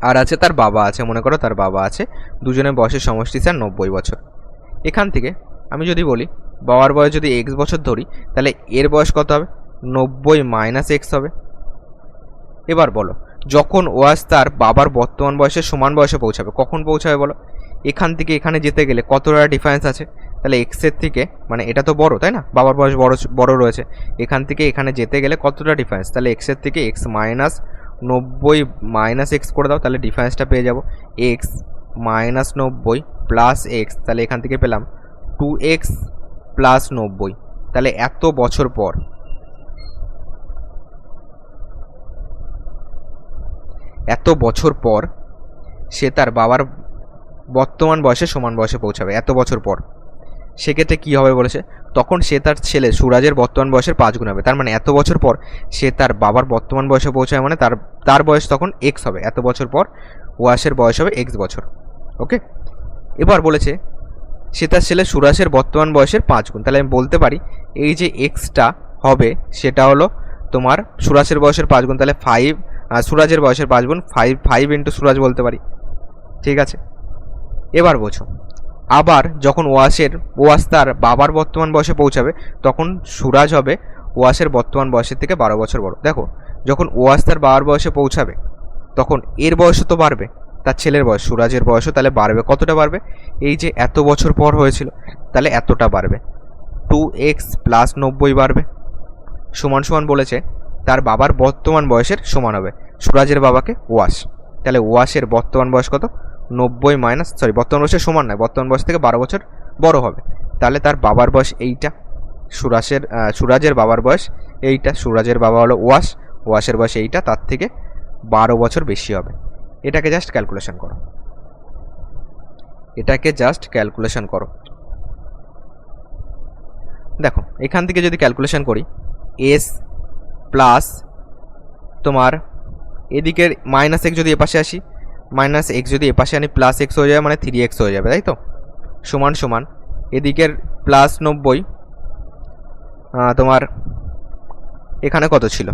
আর আছে তার বাবা আছে, মনে করো তার বাবা আছে, দুজনের বয়সের সমষ্টি স্যার 90 বছর। এখান থেকে আমি যদি বলি বাবার বয়স যদি এক্স বছর ধরি, তাহলে এর বয়স কত হবে, 90 মাইনাস এক্স হবে। এবার বলো যখন ওয়াস তার বাবার বর্তমান বয়সের সমান বয়সে পৌঁছাবে, কখন পৌঁছাবে বলো, এখান থেকে এখানে যেতে গেলে কতটা ডিফারেন্স আছে, তাহলে এক্সের থেকে, মানে এটা তো বড় তাই না, বাবার বয়স বড় রয়েছে, এখান থেকে এখানে যেতে গেলে কতটা ডিফারেন্স, তাহলে এক্সের থেকে এক্স মাইনাস 90 মাইনাস এক্স করে দাও, তাহলে ডিফারেন্সটা পেয়ে যাবো এক্স মাইনাস 90 প্লাস এক্স, তাহলে এখান থেকে পেলাম 2x প্লাস 90। তাহলে এত বছর পর, সে তার বাবার বর্তমান বয়সে সমান বয়সে পৌঁছাবে, এত বছর পর। সেক্ষেত্রে কী হবে বলেছে, তখন সে তার ছেলে সুরাজের বর্তমান বয়সের 5 গুণ হবে। তার মানে এত বছর পর সে তার বাবার বর্তমান বয়সে পৌঁছায়, মানে তার বয়স তখন এক্স হবে, এত বছর পর ওয়াসের বয়স হবে এক্স বছর। ওকে, এবার বলেছে সে তার ছেলে সুরাজের বর্তমান বয়সের 5 গুণ, তাহলে আমি বলতে পারি এই যে এক্সটা হবে সেটা হলো তোমার সুরাজের বয়সের 5 গুণ, তাহলে 5 সুরাজের বয়সের 5 গুণ, 5 ইন্টু সুরাজ বলতে পারি। ঠিক আছে, এবার বোঝো, আবার যখন ওয়াস তার বাবার বর্তমান বয়সে পৌঁছাবে, তখন সুরাজ হবে ওয়াসের বর্তমান বয়সের থেকে 12 বছর বড়। দেখো যখন ওয়াস তার বাবার বয়সে পৌঁছাবে, তখন এর বয়সও তো বাড়বে, তার ছেলের বয়স সুরাজের বয়সও তাহলে বাড়বে। কতটা বাড়বে, এই যে এত বছর পর হয়েছিল তাহলে এতটা বাড়বে, 2x প্লাস 90 বাড়বে। সমান সমান বলেছে তার বাবার বর্তমান বয়সের সমান হবে সুরাজের বাবাকে ওয়াস, তাহলে ওয়াসের বর্তমান বয়স কত, 90 মাইনাস, বর্তমান বয়সের সমান নয়, বর্তমান বয়স থেকে 12 বছর বড় হবে। তাহলে তার বাবার বয়স এইটা, সুরাজের বাবার বয়স এইটা, সুরাজের বাবা হলো ওয়াসের বয়স এইটা, তার থেকে 12 বছর বেশি হবে। এটাকে জাস্ট ক্যালকুলেশন করো, দেখো এখান থেকে যদি ক্যালকুলেশন করি, এস প্লাস তোমার এদিকের মাইনাস এক্স যদি এপাশে আসি, মাইনাস এক্স যদি এপাশে আনি প্লাস এক্স হয়ে যাবে, মানে 3x হয়ে যাবে, তাই তো, সমান সমান এদিকের প্লাস 90 তোমার এখানে কত ছিল,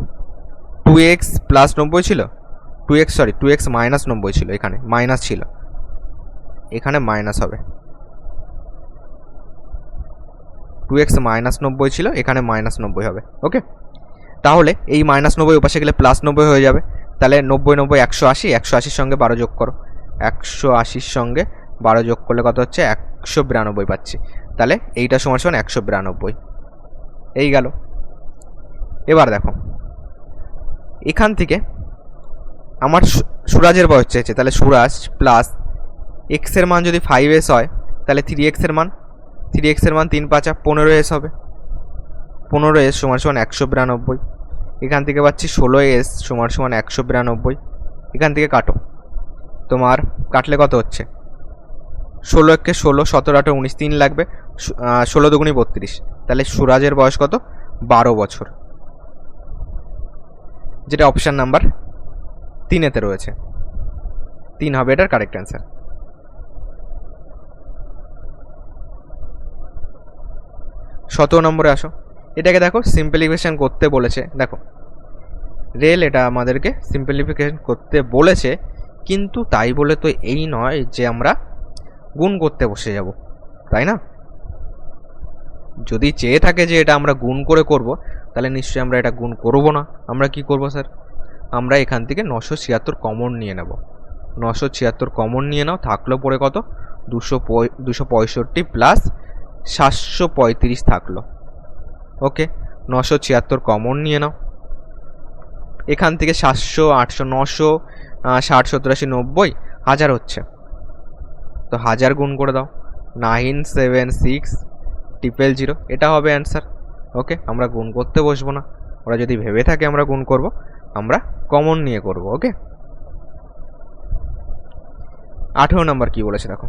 2x প্লাস 90 ছিল, 2x মাইনাস 90 ছিল, এখানে মাইনাস ছিল, এখানে মাইনাস হবে, 2x মাইনাস 90 ছিল, এখানে মাইনাস 90 হবে। ওকে, তাহলে এই মাইনাস 90 ওপাশে গেলে প্লাস 90 হয়ে যাবে, তাহলে 90 90 180, 180 সঙ্গে 12 যোগ করো, 180 সঙ্গে 12 যোগ করলে কত হচ্ছে, 192 পাচ্ছি। তাহলে এইটা সমান সমান 192, এই গেল। এবার দেখো এখান থেকে আমার সুরাজের বয়স চেয়েছে, তাহলে সুরাজ প্লাস এক্সের মান যদি 5s হয়, তাহলে 3x এর মান 3 5 15s হবে, 15s সমান সমান 192। এখান থেকে পাচ্ছি 16s সমান সমান 192। এখান থেকে কাটো, তোমার কাটলে কত হচ্ছে, 16 কে 16, 17 18 19, 3 লাগবে, 16 দুগুণি 32, তাহলে সুরাজের বয়স কত, 12 বছর, যেটা অপশান নাম্বার 3-এতে রয়েছে। 3 হবে এটার কারেক্ট অ্যান্সার। 17 নম্বরে আসো, এটাকে দেখো সিম্পলিফিকেশন করতে বলেছে। দেখো রেল এটা আমাদেরকে সিম্পলিফিকেশন করতে বলেছে, কিন্তু তাই বলে তো এই নয় যে আমরা গুণ করতে বসে যাব, তাই না? যদি চেয়ে থাকে যে এটা আমরা গুণ করে করব, তাহলে নিশ্চয়ই আমরা এটা গুণ করব না। আমরা কি করব স্যার, আমরা এখান থেকে 976 কমন নিয়ে নেব। 976 কমন নিয়ে নাও, থাকলো পরে কত, 265 প্লাস 735 থাকলো। ওকে, 976 কমন নিয়ে নাও, এখান থেকে 700 800 900 60 70 80 90 1000 হচ্ছে, তো 1000 গুণ করে দাও, 976 000, এটা হবে অ্যান্সার। ওকে, আমরা গুণ করতে বসবো না, ওরা যদি ভেবে থাকে আমরা গুণ করব, আমরা কমন নিয়ে করব। ওকে, 18 নম্বর কি বলেছে দেখো,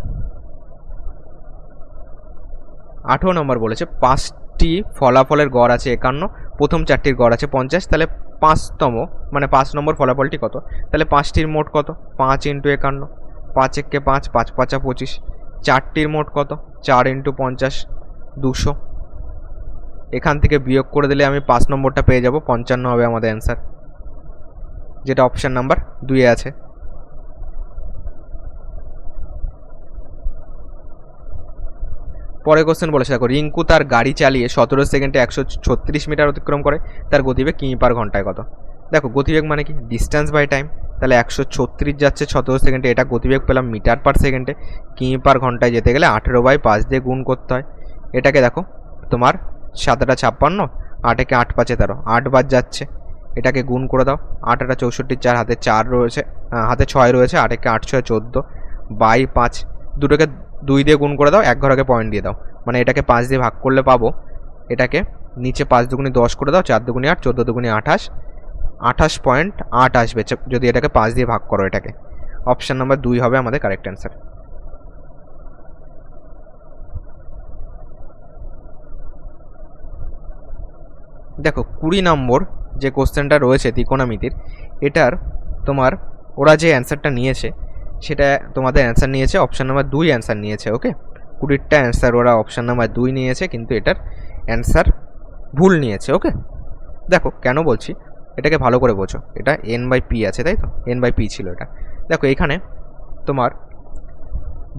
18 নম্বর বলেছে 5টি ফলাফলের গড় আছে 51, প্রথম 4টির গড় আছে 50, তাহলে 5তম মানে 5 নম্বর ফলাফলটি কত, তাহলে 5টির মোট কত, 5 ইন্টু 51, 5 একে 5, 5 5 25, 4টির মোট কত, 4 ইন্টু 50 200, এখান থেকে বিয়োগ করে দিলে আমি 5 নম্বরটা পেয়ে যাব, 55 হবে আমাদের অ্যান্সার, যেটা অপশান নাম্বার 2-এ আছে। পরে কোশ্চেন বলেছে দেখো, রিঙ্কু তার গাড়ি চালিয়ে 17 সেকেন্ডে 136 মিটার অতিক্রম করে, তার গতিবেগ কিমি পার ঘন্টায় কত? দেখো গতিবেগ মানে কি, ডিস্টেন্স বাই টাইম, তাহলে 136 যাচ্ছে 17 সেকেন্ডে, এটা গতিবেগ পেলাম মিটার পার সেকেন্ডে। কিমি পার ঘন্টায় যেতে গেলে 18/5 দিয়ে গুণ করতে হয়। এটাকে দেখো তোমার 7টা 56, 8 8 5 13, 8 বার যাচ্ছে, এটাকে গুণ করে দাও। 8 64, 4 হাতে 4 রয়েছে, হাতে 6 রয়েছে, 8 8 6 14 বাই 5, দুটোকে 2 দিয়ে গুণ করে দাও, এক ঘরকে পয়েন্ট দিয়ে দাও, মানে এটাকে 5 দিয়ে ভাগ করলে পাবো, এটাকে নিচে 5 দুগুণে 10 করে দাও, 4 দুগুণে 8, 14 দুগুণে 28, 28.8 আসবে যদি এটাকে 5 দিয়ে ভাগ করো এটাকে। অপশান নাম্বার 2 হবে আমাদের কারেক্ট অ্যান্সার। দেখো 20 নম্বর যে কোশ্চেনটা রয়েছে ত্রিকোণমিতির, এটার তোমার ওরা যে অ্যান্সারটা নিয়েছে সেটা তোমাদের অ্যান্সার নিয়েছে অপশান নাম্বার 2 অ্যান্সার নিয়েছে। ওকে, 20টা অ্যান্সার ওরা অপশান নাম্বার 2 নিয়েছে, কিন্তু এটার অ্যান্সার ভুল নিয়েছে। ওকে, দেখো কেন বলছি, এটাকে ভালো করে বোঝো। এটা n/p আছে, তাই তো, n/p ছিল এটা। দেখো এখানে তোমার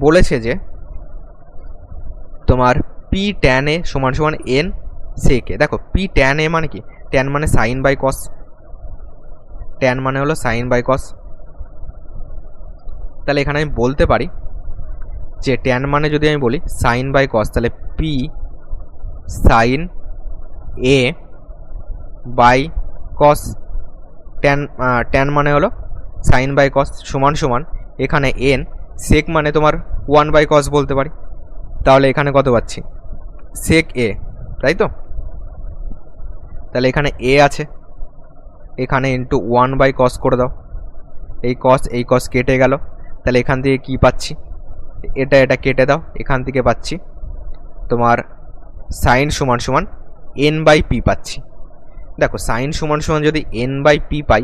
বলেছে যে তোমার p tan a = n sec a। দেখো p tan a মানে কি, tan মানে sin বাই cos, tan মানে হলো sin বাই cos। তাহলে এখানে আমি বলতে পারি যে tan মানে যদি আমি বলি sin বাই cos, তাহলে p sin a by cos, tan মানে হলো sin বাই cos সমান এখানে n, sec মানে তোমার 1/cos বলতে পারি। তাহলে এখানে কত পাচ্ছি, sec a, তাই তো। তাহলে এখানে a আছে, এখানে ইন্টু 1/cos করে দাও, এই cos কেটে গেল, তাহলে এখান থেকে কি পাচ্ছি, এটা কেটে দাও, এখান থেকে পাচ্ছি তোমার sin = n/p পাচ্ছি। দেখো sin = যদি n/p পাই,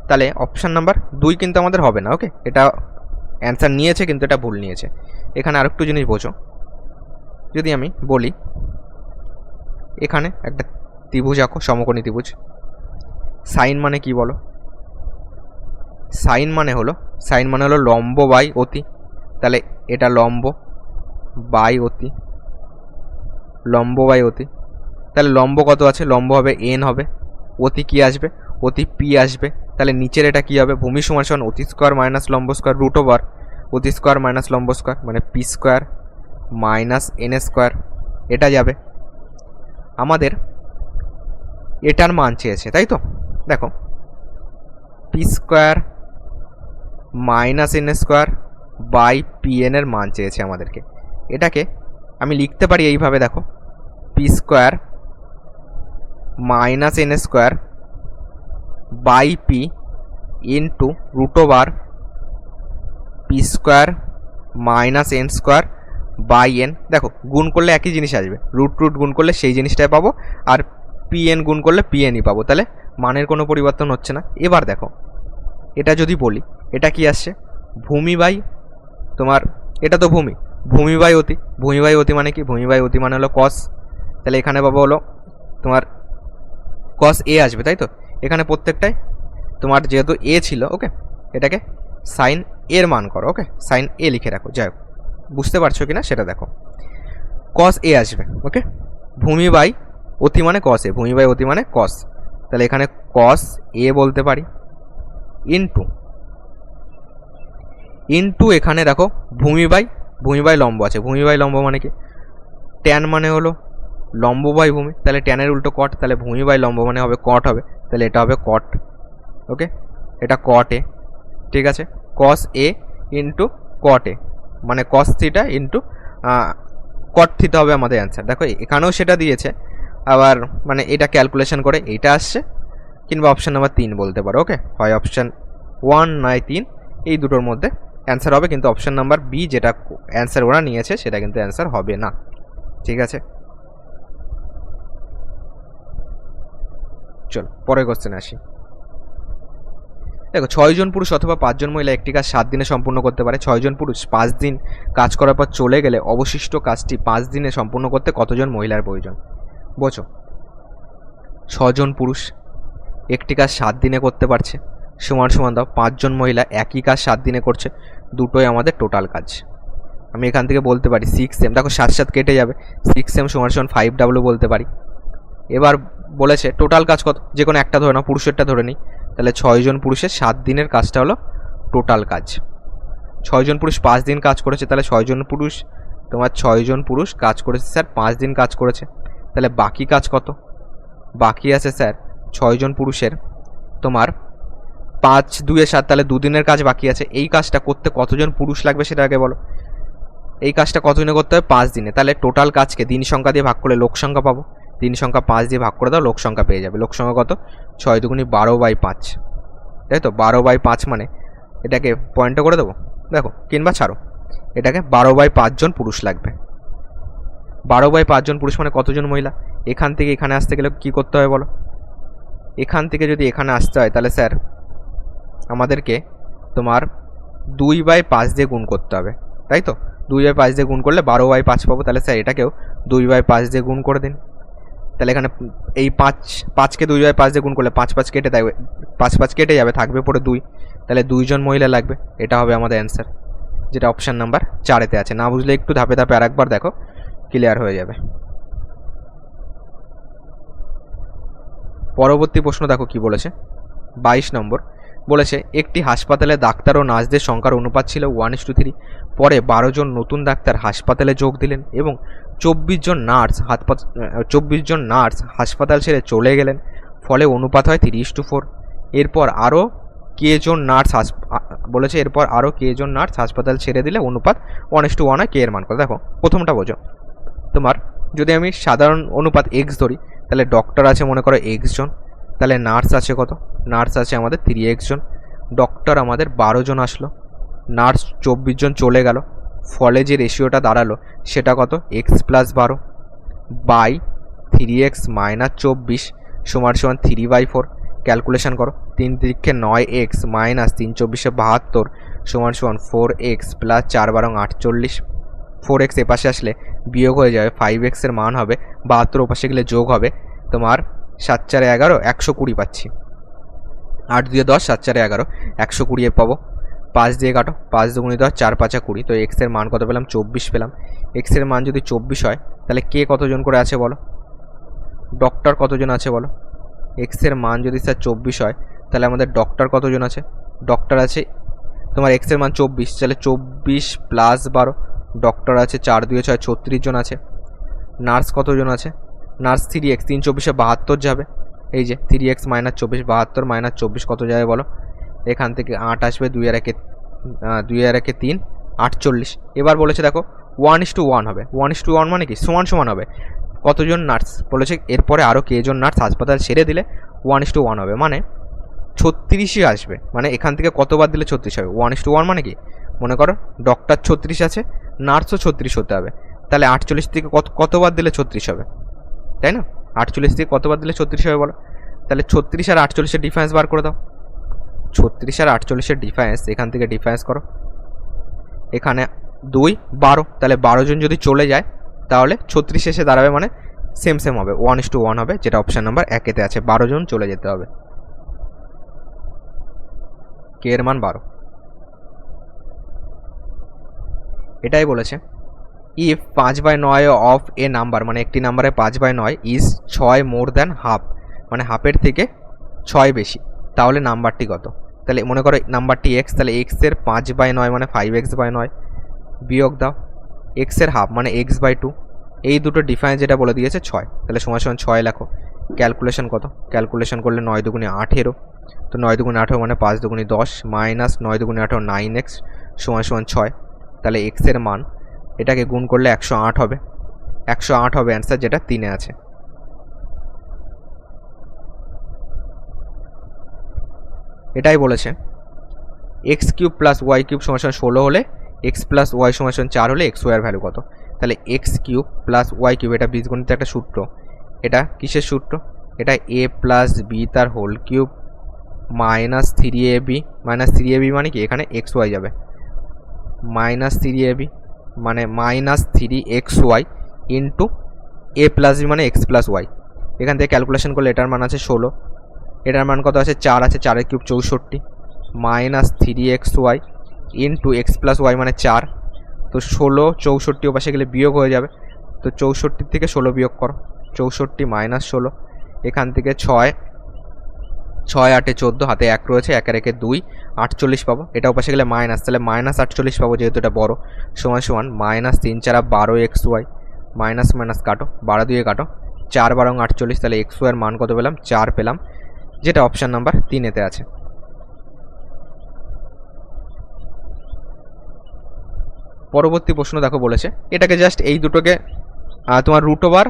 তাহলে অপশান নাম্বার 2 কিন্তু আমাদের হবে না। ওকে, এটা অ্যান্সার নিয়েছে কিন্তু এটা ভুল নিয়েছে। এখানে আরেকটু জিনিস বোঝো, যদি আমি বলি এখানে একটা ত্রিভুজ আঁকো, সমকোণী ত্রিভুজ, সাইন মানে কি বলো, সাইন মানে হলো লম্ব বাই অতি, তাহলে এটা লম্ব বাই অতি, লম্ব বাই অতি, তাহলে লম্ব কত আছে, লম্ব হবে n হবে, অতি কি আসবে, অতি p আসবে, তাহলে নিচের এটা কি হবে, ভূমি = অতি স্কোয়ার মাইনাস লম্ব স্কোয়ার রুট ওভার অতি স্কোয়ার মাইনাস লম্ব স্কোয়ার, মানে p square minus n square, এটা যাবে। আমাদের এটার মান চেয়েছে, তাই তো। দেখো p square minus n square by pn এর মান চেয়েছে আমাদেরকে। এটাকে আমি লিখতে পারি এইভাবে, দেখো p square minus n square by p into root over p square minus n square by n। দেখো গুণ করলে একই জিনিস আসবে, রুট গুণ করলে সেই জিনিসটাই পাবো, আর pn গুণ করলে pnই পাবো, তাহলে মানের কোনো পরিবর্তন হচ্ছে না। এবার দেখো এটা যদি বলি, এটা কি আসছে, ভূমি বাই তোমার, এটা তো ভূমি বাই অতি, ভূমি বাই অতি মানে কি, ভূমি বাই অতি মানে হলো cos, তাহলে এখানে পাবো হলো তোমার cos a আসবে, তাই তো। এখানে প্রত্যেকটাই তোমার যেহেতু a ছিল, ওকে, এটাকে সাইন এর মান করো, ওকে, সাইন a লিখে রাখো। যাই হোক, বুঝতে পারছো কিনা সেটা দেখো, cos a আসবে, ওকে, ভূমি বাই অতি মানে cos a, ভূমি বাই অতি মানে cos, তাহলে এখানে cos a বলতে পারি, ইন্টু এখানে দেখো ভূমি বাই লম্ব আছে, ভূমি বাই লম্ব মানে কি, ট্যান মানে হলো লম্ব বাই ভূমি, তাহলে ট্যানের উল্টো কট, তাহলে ভূমি বাই লম্ব মানে হবে কট হবে, তাহলে এটা হবে কট। ওকে, এটা কট এ, ঠিক আছে, cos a ইন্টু কট এ মানে cos theta into cot theta হবে আমাদের অ্যান্সার। দেখো এখানেও সেটা দিয়েছে, আবার মানে এটা ক্যালকুলেশন করে এইটা আসছে, কিংবা অপশান নাম্বার 3 বলতে পারো। ওকে, হয় অপশান 1 নয় 3, এই দুটোর মধ্যে অ্যান্সার হবে, কিন্তু অপশান নাম্বার বি যেটা অ্যান্সার ওরা নিয়েছে সেটা কিন্তু অ্যান্সার হবে না। ঠিক আছে, চলো পরের কোশ্চেনে আসি। দেখো 6 জন পুরুষ অথবা 5 জন মহিলা একটি কাজ 7 দিনে সম্পূর্ণ করতে পারে। 6 জন পুরুষ 5 দিন কাজ করার পর চলে গেলে অবশিষ্ট কাজটি 5 দিনে সম্পূর্ণ করতে কতজন মহিলার প্রয়োজন? বোঝো, 6 জন পুরুষ একটি কাজ 7 দিনে করতে পারছে, সমান সমান দাও 5 জন মহিলা একই কাজ 7 দিনে করছে, দুটোই আমাদের টোটাল কাজ। আমি এখান থেকে বলতে পারি 6m, দেখো 7 কেটে যাবে, 6m সমান সমান 5w বলতে পারি। এবার বলেছে টোটাল কাজ কত, যে কোনো একটা ধরে নাও, পুরুষেরটা ধরে নিই, তাহলে 6 জন পুরুষের 7 দিনের কাজটা হলো টোটাল কাজ। 6 জন পুরুষ 5 দিন কাজ করেছে, তাহলে 6 জন পুরুষ কাজ করেছে স্যার 5 দিন কাজ করেছে, তাহলে বাকি কাজ কত, বাকি আছে স্যার 6 জন পুরুষের তোমার 5 2 7, তাহলে 2 দিনের কাজ বাকি আছে। এই কাজটা করতে কতজন পুরুষ লাগবে সেটা আগে বলো। এই কাজটা কত দিনে করতে হবে, 5 দিনে। তাহলে টোটাল কাজকে দিন সংখ্যা দিয়ে ভাগ করলে লোক সংখ্যা পাবো, দিন সংখ্যা 5 দিয়ে ভাগ করে দাও, লোক সংখ্যা পেয়ে যাবে। লোক সংখ্যা কত, 6 দুগুণি 12/5, তাই তো 12/5, মানে এটাকে পয়েন্টে করে দেবো, দেখো কিংবা ছাড়ো, এটাকে 12/5 জন পুরুষ লাগবে। 12/5 জন পুরুষ মানে কতজন মহিলা। এখান থেকে এখানে আসতে গেলে কি করতে হবে বলো, এখান থেকে যদি এখানে আসতে হয় তাহলে স্যার আমাদেরকে তোমার 2/5 দিয়ে গুণ করতে হবে, তাই তো 2/5 দিয়ে গুণ করলে 12/5 পাবো। তাহলে স্যার এটাকেও 2/5 দিয়ে গুণ করে দিন। তাহলে এখানে এই 5কে 2/5 দিয়ে গুণ করলে 5 কেটে দেবে, 5 কেটে যাবে, থাকবে পরে 2, তাহলে 2 জন মহিলা লাগবে। এটা হবে আমাদের অ্যান্সার, যেটা অপশান নাম্বার 4-এতে আছে। না বুঝলে একটু ধাপে ধাপে আরেকবার দেখো, ক্লিয়ার হয়ে যাবে। পরবর্তী প্রশ্ন দেখো কি বলেছে, 22 নম্বর বলেছে একটি হাসপাতালে ডাক্তার ও নার্সদের সংখ্যার অনুপাত ছিল 1:3। পরে 12 জন নতুন ডাক্তার হাসপাতালে যোগ দিলেন এবং 24 জন নার্স হাসপাতাল ছেড়ে চলে গেলেন, ফলে অনুপাত হয় 3:4। এরপর আরও কে জন নার্স হাসপাতাল ছেড়ে দিলে অনুপাত 1:1 হয়, কে এর মান কত। দেখো প্রথমটা বোঝো, তোমার যদি আমি সাধারণ অনুপাত x ধরি, তাহলে ডক্টর আছে মনে করো x জন, তাহলে নার্স আছে কত, নার্স আছে আমাদের 3x জন, ডক্টর আমাদের 12 জন আসলো, নার্স 24 জন চলে গেল, ফলে যে রেশিওটা দাঁড়ালো সেটা কত, x + 12 বাই 3x - 24 সমান 3/4। ক্যালকুলেশন করো, 3 × 3 = 9x - 3 × 24 = 72 সমান 4x + 4 × 12 = 48। 4x এপাশে আসলে বিয়োগ হয়ে যাবে, 5x এর মান হবে 72, ওপাশে গেলে যোগ হবে তোমার 7 × 4 = 11, 120 পাচ্ছি। 8 × 2 = 10, 7 × 4 = 11, 120 পাবো। 5 দিয়ে কাটো, 5 × 2 = 10, 4 × 5 = 20, তো x এর মান কত পেলাম, 24 পেলাম। x এর মান যদি 24 হয় তাহলে কে কতজন করে আছে বলো, ডক্টর কতজন আছে বলো। x এর মান যদি স্যার 24 হয় তাহলে আমাদের ডক্টর কতজন আছে, ডক্টর আছে তোমার x এর মান 24, তাহলে 24 + 12, ডক্টর আছে 4 × 2 = 6, 36 জন আছে। নার্স কতজন আছে, নার্স 3x, 3 × 24 = 72 যাবে, এই যে 3x - 24, 72 - 24 কত যাবে বলো, এখান থেকে 8 আসবে, 2 আর 1 3, 48। এবার বলেছে দেখো 1:1 হবে, 1:1 মানে কি, সমান সমান হবে কতজন নার্স বলেছে, এরপরে আরও কে জন নার্স হাসপাতাল ছেড়ে দিলে 1:1 হবে, মানে 36ই আসবে। মানে এখান থেকে কতবার দিলে 36 হবে, 1:1 মানে কি, মনে করো ডক্টর 36 আছে, নার্সও 36 হতে হবে, তাহলে 48 থেকে কতবার দিলে 36 হবে, তাই না, 48 থেকে কতবার দিলে 36 হবে বলো। তাহলে 36 আর 48-এর ডিফারেন্স বার করে দাও, 36 আর 48-এর ডিফারেন্স, এখান থেকে ডিফারেন্স করো, এখানে 2 12, তাহলে 12 জন যদি চলে যায় তাহলে 36 এসে দাঁড়াবে, মানে সেম হবে, 1:1 হবে, যেটা অপশান নাম্বার 1-এতে আছে, 12 জন চলে যেতে হবে, কে এর মান 12। এটাই বলেছে ইফ 5/9 অফ এ নাম্বার, মানে একটি নাম্বারে 5/9 ইজ 6 মোর দ্যান হাফ, মানে হাফের থেকে 6 বেশি, তাহলে নাম্বারটি কত। তাহলে মনে করো নাম্বারটি x, তাহলে x এর 5/9 মানে 5x/9, বিয়োগ দাও x এর হাফ মানে x/2, এই দুটো ডিফারেন্স যেটা বলে দিয়েছে 6, তাহলে সমান 6 লেখো। ক্যালকুলেশন কত, ক্যালকুলেশন করলে 9 × 2 = 18, তো 9 × 2 = 18 মানে 5 × 2 = 10 মাইনাস 9 × 2 = 18 9x সমান 6, তাহলে x এর মান এটাকে গুণ করলে 108 হবে, 108 হবে অ্যান্সার, যেটা 3-এ আছে। এটাই বলেছে x³ + y³ = 16 হলে x + y = 4 হলে xy এর ভ্যালু কত। তাহলে x³ + y³, এটা বীজগণিতের একটা সূত্র, এটা কিসের সূত্র, এটা a + b তার whole cube minus 3ab, minus 3ab মানে কি, এখানে xy যাবে, মাইনাস 3ab মানে -3xy ইন্টু a + b মানে x + y, এখান থেকে ক্যালকুলেশন করলে এটার মান আছে 16, এটার মান কত আছে 4 আছে, 4 cube 64 minus 3xy into x plus y মানে 4। তো 16 64 ওপাশে গেলে বিয়োগ হয়ে যাবে, তো 64 থেকে 16 বিয়োগ করো, 64 মাইনাস 16, এখান থেকে 6 6 8 14, হাতে 1 রয়েছে, 1 রেখে 2 48 পাবো। এটা ওপাশে গেলে মাইনাস, তাহলে মাইনাস 48 পাবো যেহেতু এটা বড়, সমান সমান মাইনাস 3 4 12xy মাইনাস মাইনাস কাটো, 12 দিয়ে কাটো, 4 12 48, তাহলে xy এর মান কত পেলাম 4 পেলাম, যেটা অপশান নাম্বার 3 আছে। পরবর্তী প্রশ্ন দেখো বলেছে এটাকে জাস্ট এই দুটোকে তোমার রুট ওভার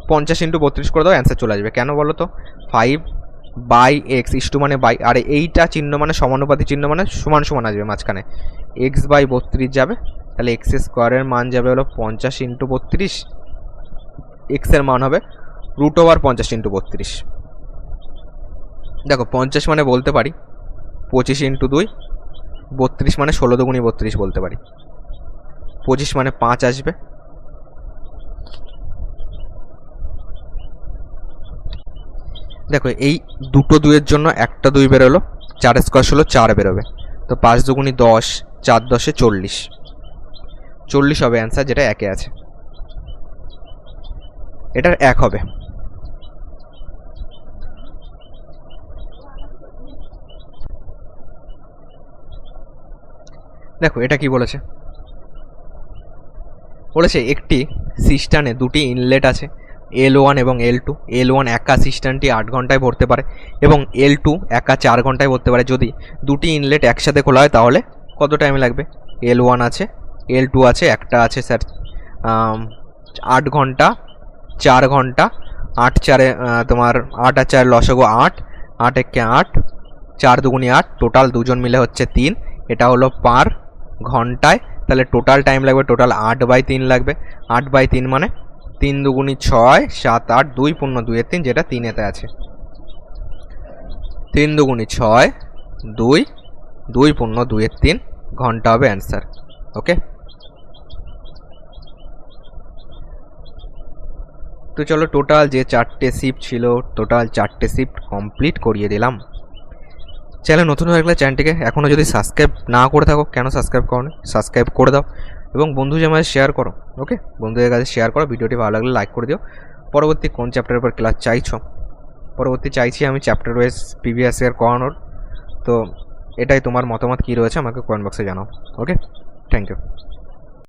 50 × 32 করে দাও, অ্যান্সার চলে আসবে। কেন বলো তো, 5/x ইস্টু মানে বাই, আর এইটা চিহ্ন মানে সমানুপাতি চিহ্ন মানে সমান সমান আসবে মাঝখানে, x/32 যাবে, তাহলে এক্স স্কোয়ারের মান যাবে হলো 50 × 32, এক্স এর মান হবে রুট ওভার 50 × 32। দেখো 50 মানে বলতে পারি 25 × 2, 32 মানে 16 দুগুণী 32 বলতে পারি, 25 মানে 5 আসবে, দেখো এই দুটো 2-এর জন্য একটা 2 বেরোলো, 4 স্কোয়ার 16 4 বেরোবে, তো 5 দুগুণী 10, 4 10 40, 40 হবে অ্যান্সার, যেটা 1 আছে, এটার 1 হবে। দেখো এটা কি বলেছে, বলেছে একটি সিস্টানে দুটি ইনলেট আছে L1 এবং L2, L1 একা সিস্টানটি 8 ঘন্টায় ভরতে পারে এবং L2 একা 4 ঘন্টায় ভরতে পারে। যদি দুটি ইনলেট একসাথে খোলা হয় তাহলে কত টাইম লাগবে? L1 আছে, L2 আছে, একটা আছে স্যার 8 ঘন্টা, 4 ঘন্টা, 8 4 তোমার 8 আর 4 লসাগু 8, 8 একে 8, 4 দুগুণী 8, টোটাল দুজন মিলে হচ্ছে 3, এটা হলো পার ঘন্টায়, তাহলে টোটাল টাইম লাগবে টোটাল 8/3 লাগবে, 8/3 মানে 3 দুগুণী 6, 7 8, 2 পূর্ণ 2 এর 3, যেটা 3-এতে আছে, 3 দুগুণী 6, 2, 2 পূর্ণ 2 এর 3 ঘন্টা হবে অ্যান্সার। ওকে, তো চলো টোটাল যে 4টে শিফট ছিল টোটাল 4টে শিফট কমপ্লিট করিয়ে দিলাম। চ্যানেল নতুন হয়ে গেলে চ্যানেলটিকে এখনও যদি সাবস্ক্রাইব না করে থাকো, কেন সাবস্ক্রাইব করো, সাবস্ক্রাইব করে দাও এবং বন্ধুদের মাঝে শেয়ার করো। ওকে, বন্ধুদের কাছে শেয়ার করো, ভিডিওটি ভালো লাগলে লাইক করে দিও। পরবর্তী কোন চ্যাপ্টারের উপর ক্লাস চাইছো? পরবর্তী চাইছি আমি চ্যাপ্টার ওয়াইজ প্রিভিয়াস ইয়ার করানোর, তো এটাই তোমার মতামত কী রয়েছে আমাকে কমেন্ট বক্সে জানাও। ওকে, থ্যাংক ইউ।